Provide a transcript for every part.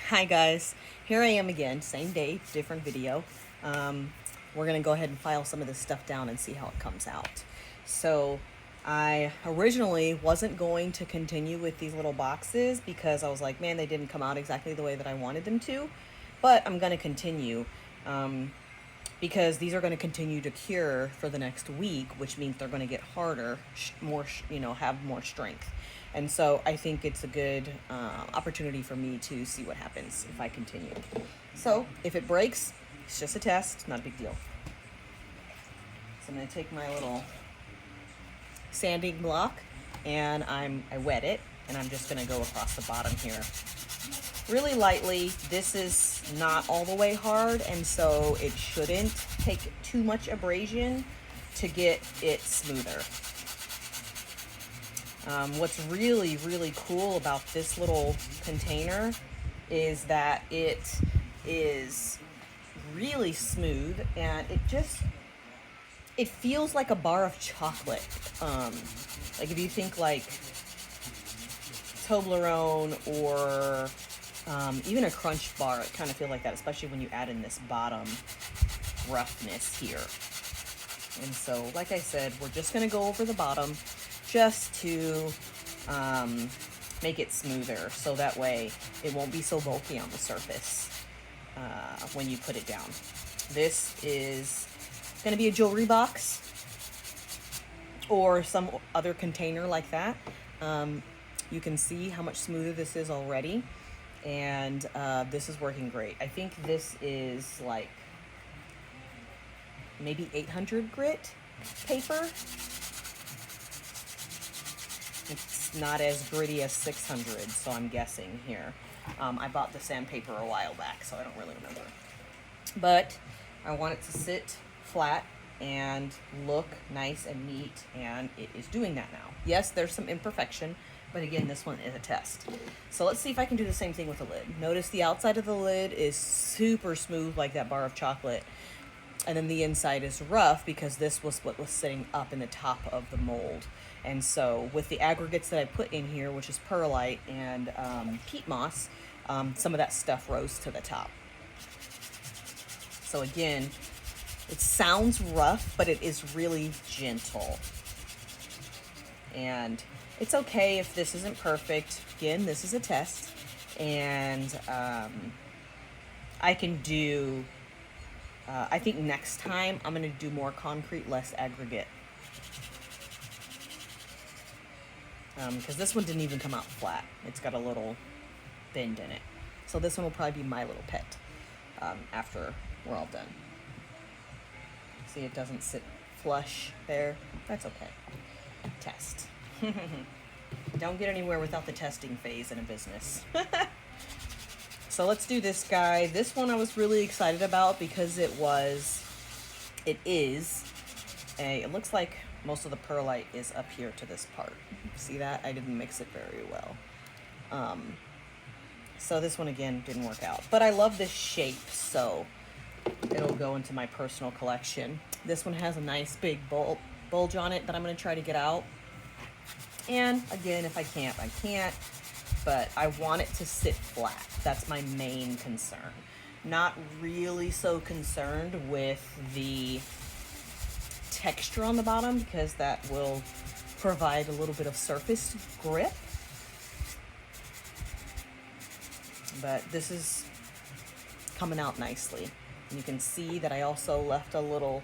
Hi guys, here I am again, same day, different video. We're gonna go ahead and file some of this stuff down and see how it comes out. So I originally wasn't going to continue with these little boxes because I was like, man, they didn't come out exactly the way that I wanted them to, but I'm gonna continue. Because these are going to continue to cure for the next week, which means they're going to get harder, have more strength. And so I think it's a good opportunity for me to see what happens if I continue. So if it breaks, it's just a test, not a big deal. So I'm going to take my little sanding block and I wet it, and I'm just going to go across the bottom here really lightly. This is not all the way hard, and so it shouldn't take too much abrasion to get it smoother. What's really, really cool about this little container is that it is really smooth, and it feels like a bar of chocolate. Like if you think like Toblerone or even a Crunch bar, it kind of feels like that, especially when you add in this bottom roughness here. And so, like I said, we're just going to go over the bottom just to make it smoother, so that way it won't be so bulky on the surface when you put it down. This is going to be a jewelry box or some other container like that. You can see how much smoother this is already, and this is working great. I think this is like maybe 800 grit paper. It's not as gritty as 600, so I'm guessing here. I bought the sandpaper a while back, so I don't really remember. But I want it to sit flat and look nice and neat, and it is doing that now. Yes, there's some imperfection, but again, this one is a test. So let's see if I can do the same thing with the lid. Notice the outside of the lid is super smooth like that bar of chocolate, and then the inside is rough because this was what was sitting up in the top of the mold. And so with the aggregates that I put in here, which is perlite and peat moss, some of that stuff rose to the top. So again, it sounds rough, but it is really gentle. And it's okay if this isn't perfect. Again, this is a test, and I can do, I think next time I'm going to do more concrete, less aggregate. Because this one didn't even come out flat. It's got a little bend in it. So this one will probably be my little pet after we're all done. See, it doesn't sit flush there. That's okay. Test. Don't get anywhere without the testing phase in a business. So let's do this guy. This one I was really excited about because it looks like most of the perlite is up here to this part. See that? I didn't mix it very well. So this one again didn't work out, but I love this shape, so it'll go into my personal collection. This one has a nice big bulge on it that I'm going to try to get out. And again, if I can't, I can't. But I want it to sit flat. That's my main concern. Not really so concerned with the texture on the bottom, because that will provide a little bit of surface grip. But this is coming out nicely. And you can see that I also left a little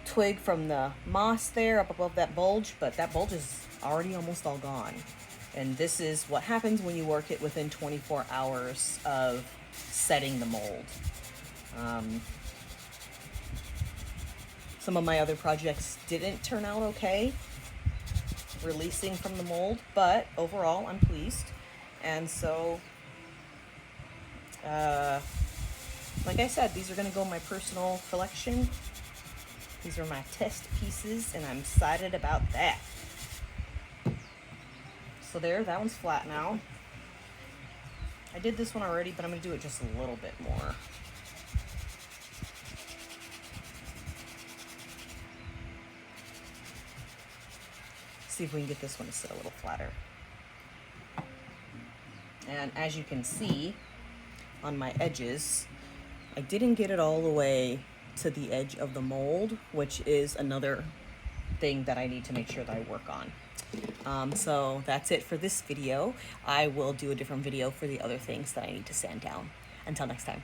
twig from the moss there up above that bulge, but that bulge is already almost all gone. And this is what happens when you work it within 24 hours of setting the mold. Some of my other projects didn't turn out okay, releasing from the mold, but overall I'm pleased. And so, like I said, these are going to go in my personal collection. These are my test pieces, and I'm excited about that. So there, that one's flat now. I did this one already, but I'm going to do it just a little bit more. See if we can get this one to sit a little flatter. And as you can see, on my edges. I didn't get it all the way to the edge of the mold, which is another thing that I need to make sure that I work on. So that's it for this video. I will do a different video for the other things that I need to sand down. Until next time.